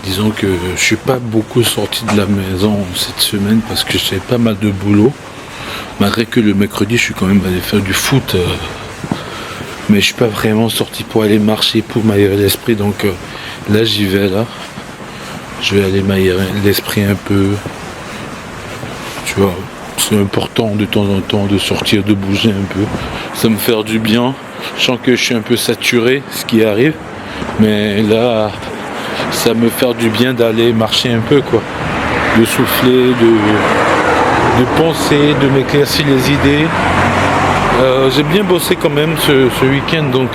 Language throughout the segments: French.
Disons que je suis pas beaucoup sorti de la maison cette semaine parce que j'avais pas mal de boulot. Malgré que le mercredi, je suis quand même allé faire du foot. Mais je suis pas vraiment sorti pour aller marcher, pour m'aérer l'esprit. Donc là, j'y vais là. Je vais aller m'aérer l'esprit un peu. Tu vois, c'est important de temps en temps de sortir, de bouger un peu. Ça me fait du bien. Je sens que je suis un peu saturé, ce qui arrive. Mais là, ça me fait du bien d'aller marcher un peu, quoi. De souffler, de penser, de m'éclaircir les idées. J'ai bien bossé quand même ce week-end, donc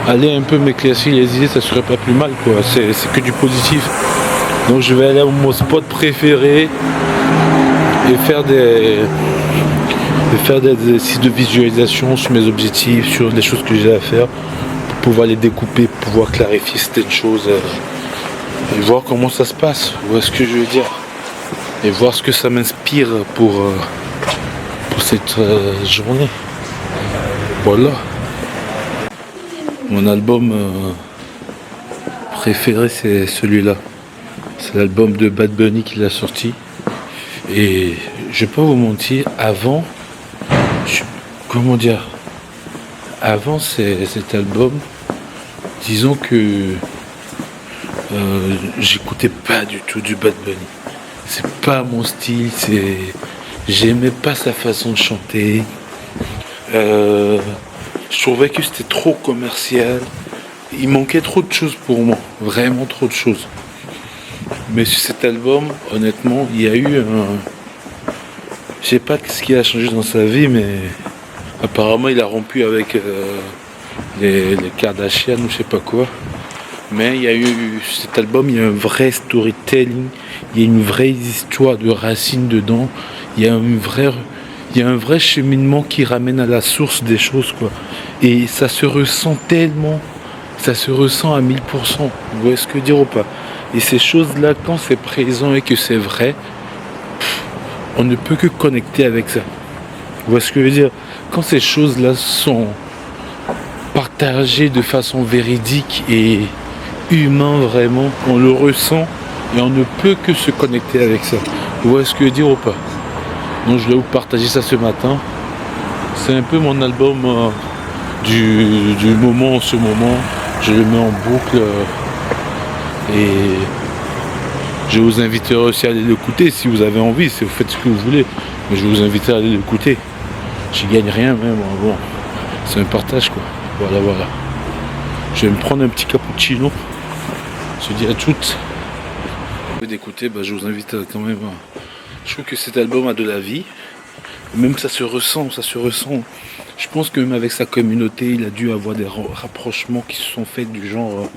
aller un peu m'éclaircir les idées, ça serait pas plus mal, quoi. C'est que du positif. Donc je vais aller à mon spot préféré et faire des exercices de visualisation sur mes objectifs, sur les choses que j'ai à faire, pour pouvoir les découper, pour pouvoir clarifier certaines choses et voir comment ça se passe, voir ce que je veux dire et voir ce que ça m'inspire pour cette journée. Voilà. Mon album préféré, c'est celui-là. C'est l'album de Bad Bunny qu'il a sorti. Et je vais pas vous mentir, avant cet album, disons que j'écoutais pas du tout du Bad Bunny. C'est pas mon style, j'aimais pas sa façon de chanter. Je trouvais que c'était trop commercial. Il manquait trop de choses pour moi, vraiment trop de choses. Mais sur cet album, honnêtement, il y a eu je sais pas ce qui a changé dans sa vie, mais apparemment il a rompu avec les Kardashian ou je sais pas quoi. Mais il y a eu cet album, il y a un vrai storytelling, il y a une vraie histoire de racines dedans, il y a un vrai cheminement qui ramène à la source des choses, quoi. Et ça se ressent tellement, ça se ressent à 1000%. Vous voyez ce que je veux dire ou pas? Et ces choses-là, quand c'est présent et que c'est vrai, on ne peut que connecter avec ça. Vous voyez ce que je veux dire? Quand ces choses-là sont partagées de façon véridique et humain vraiment, on le ressent et on ne peut que se connecter avec ça. Vous voyez ce que je veux dire ou pas? Donc je vais vous partager ça ce matin. C'est un peu mon album du moment en ce moment. Je le mets en boucle et je vous inviterai aussi à aller l'écouter si vous avez envie, si vous faites ce que vous voulez. Mais je vous invite à aller l'écouter. Je gagne rien, mais bon, c'est un partage, quoi. Voilà. Je vais me prendre un petit cappuccino. Je dis à toutes. D'écouter, je vous invite quand même. Je trouve que cet album a de la vie. Même que ça se ressent. Je pense que même avec sa communauté, il a dû avoir des rapprochements qui se sont faits du genre.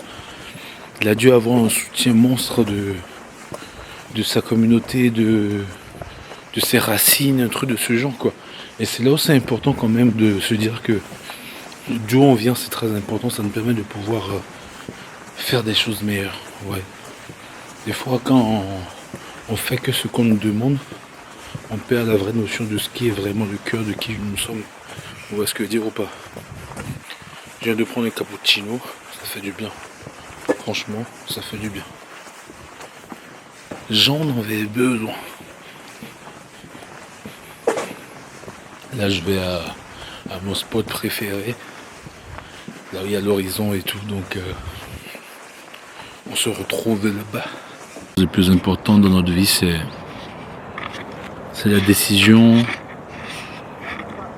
Il a dû avoir un soutien monstre de sa communauté, de ses racines, un truc de ce genre, quoi. Et c'est là où c'est important quand même de se dire que d'où on vient, c'est très important. Ça nous permet de pouvoir faire des choses meilleures. Ouais. Des fois, quand on fait que ce qu'on nous demande, on perd la vraie notion de ce qui est vraiment le cœur de qui nous sommes. Vous voyez ce que je veux dire ou pas? Je viens de prendre un cappuccino, ça fait du bien. Franchement, ça fait du bien. J'en avais besoin. Là, je vais à mon spot préféré. Là où il y a l'horizon et tout, donc on se retrouve là-bas. Le plus important dans notre vie, c'est la décision,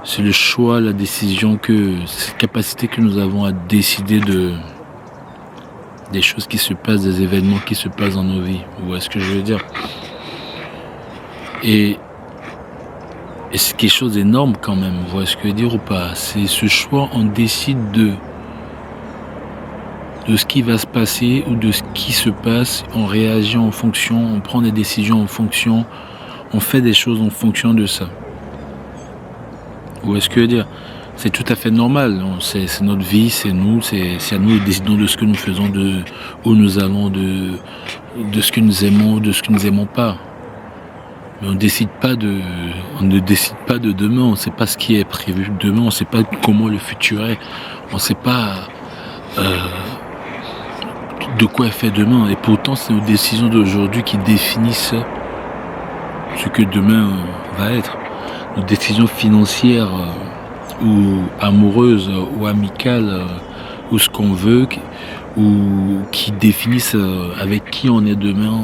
c'est le choix, la décision, cette capacité que nous avons à décider des choses qui se passent, des événements qui se passent dans nos vies. Vous voyez ce que je veux dire? Et c'est quelque chose d'énorme quand même, vous voyez ce que je veux dire ou pas? C'est ce choix, on décide de ce qui va se passer ou de ce qui se passe, on réagit en fonction, on prend des décisions en fonction, on fait des choses en fonction de ça. Vous voyez ce que je veux dire? C'est tout à fait normal, c'est notre vie, c'est nous, c'est à nous de décider de ce que nous faisons, de où nous allons, de ce que nous aimons, de ce que nous n'aimons pas. Mais on ne décide pas de demain, on ne sait pas ce qui est prévu demain, on ne sait pas comment le futur est, on ne sait pas de quoi est fait demain. Et pourtant, c'est nos décisions d'aujourd'hui qui définissent ce que demain va être. Nos décisions financières ou amoureuses ou amicales ou ce qu'on veut, ou qui définissent avec qui on est demain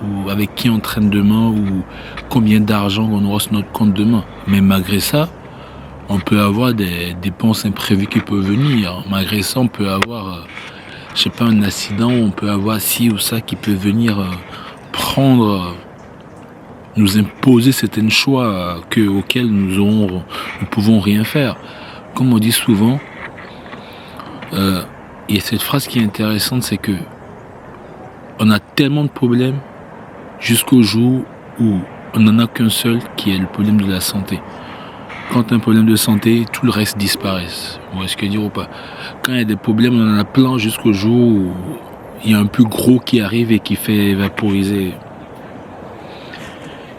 ou avec qui on traîne demain ou combien d'argent on aura sur notre compte demain. Mais malgré ça, on peut avoir des dépenses imprévues qui peuvent venir. Malgré ça, on peut avoir, je sais pas, un accident, on peut avoir ci ou ça qui peut venir prendre, nous imposer certains choix auxquels nous pouvons rien faire. Comme on dit souvent, il y a cette phrase qui est intéressante, c'est que on a tellement de problèmes jusqu'au jour où on n'en a qu'un seul, qui est le problème de la santé. Quand tu as un problème de santé, tout le reste disparaît. Vous voyez ce que je veux dire ou pas? Quand il y a des problèmes, on en a plein jusqu'au jour où il y a un plus gros qui arrive et qui fait vaporiser,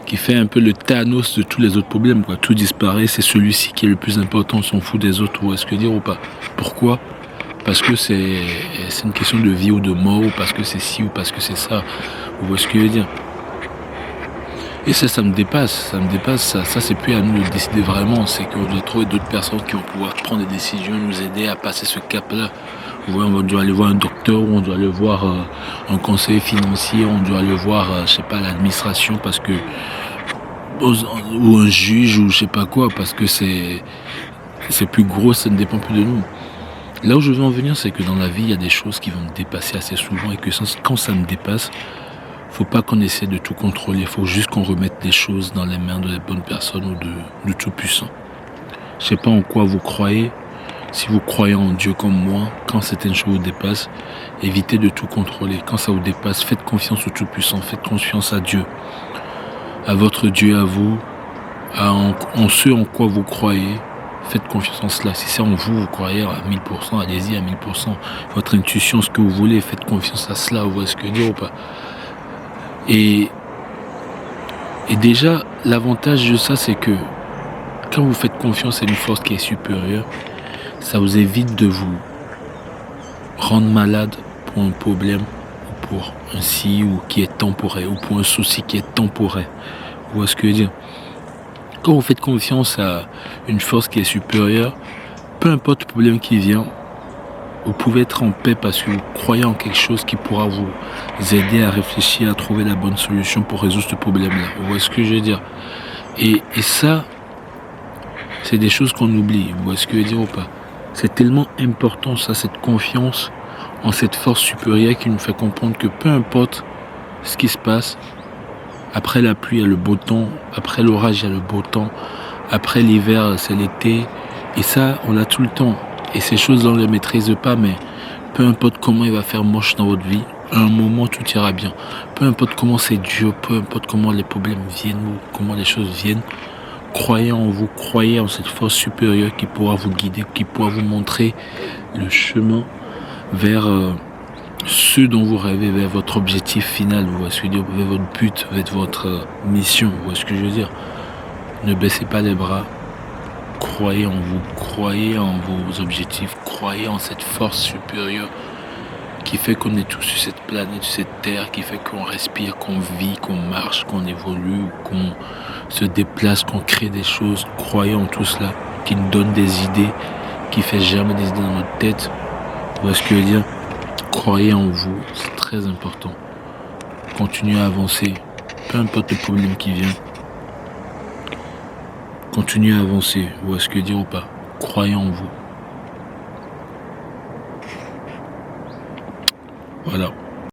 qui fait un peu le Thanos de tous les autres problèmes, quoi. Tout disparaît, c'est celui-ci qui est le plus important, on s'en fout des autres. Vous voyez ce que je veux dire ou pas? Pourquoi? Parce que c'est une question de vie ou de mort, ou parce que c'est ci ou parce que c'est ça. Vous voyez ce que je veux dire? Et ça me dépasse, ça c'est plus à nous de décider vraiment, c'est qu'on doit trouver d'autres personnes qui vont pouvoir prendre des décisions, nous aider à passer ce cap-là. Vous voyez, on doit aller voir un docteur, ou on doit aller voir un conseiller financier, on doit aller voir, je sais pas, l'administration, parce que, ou un juge, ou je sais pas quoi, parce que c'est plus gros, ça ne dépend plus de nous. Là où je veux en venir, c'est que dans la vie, il y a des choses qui vont me dépasser assez souvent, et que quand ça me dépasse, faut pas qu'on essaie de tout contrôler, il faut juste qu'on remette les choses dans les mains de les bonnes personnes ou de tout-puissant. Je sais pas en quoi vous croyez. Si vous croyez en Dieu comme moi, quand certaines choses vous dépassent, évitez de tout contrôler. Quand ça vous dépasse, faites confiance au tout-puissant, faites confiance à Dieu, à votre Dieu, à vous, en ce en quoi vous croyez. Faites confiance en cela. Si c'est en vous, vous croyez à 1000%, allez-y à 1000%. Votre intuition, ce que vous voulez, faites confiance à cela. Vous voyez ce que je veux dire ou pas? Et déjà, l'avantage de ça, c'est que quand vous faites confiance à une force qui est supérieure, ça vous évite de vous rendre malade pour un problème, ou pour un ci, ou qui est temporaire, ou pour un souci qui est temporaire. Vous voyez ce que je veux dire? Quand vous faites confiance à une force qui est supérieure, peu importe le problème qui vient, vous pouvez être en paix parce que vous croyez en quelque chose qui pourra vous aider à réfléchir, à trouver la bonne solution pour résoudre ce problème-là. Vous voyez ce que je veux dire? Et ça, c'est des choses qu'on oublie. Vous voyez ce que je veux dire ou pas? C'est tellement important, ça, cette confiance en cette force supérieure qui nous fait comprendre que peu importe ce qui se passe, après la pluie, il y a le beau temps, après l'orage, il y a le beau temps, après l'hiver, c'est l'été. Et ça, on l'a tout le temps. Et ces choses-là, on ne les maîtrise pas, mais peu importe comment il va faire moche dans votre vie, à un moment, tout ira bien. Peu importe comment c'est dur, peu importe comment les problèmes viennent ou comment les choses viennent, croyez en vous, croyez en cette force supérieure qui pourra vous guider, qui pourra vous montrer le chemin vers ce dont vous rêvez, vers votre objectif final, vous voyez ce que je veux dire, vers votre but, vers votre mission, vous voyez ce que je veux dire. Ne baissez pas les bras. Croyez en vous, croyez en vos objectifs, croyez en cette force supérieure qui fait qu'on est tous sur cette planète, sur cette terre, qui fait qu'on respire, qu'on vit, qu'on marche, qu'on évolue, qu'on se déplace, qu'on crée des choses. Croyez en tout cela, qui nous donne des idées, qui fait germer des idées dans notre tête. Vous voyez ce que je veux dire? Croyez en vous, c'est très important. Continuez à avancer, peu importe le problème qui vient. Continuez à avancer, vous voyez ce que je veux dire ou pas? Croyez en vous. Voilà.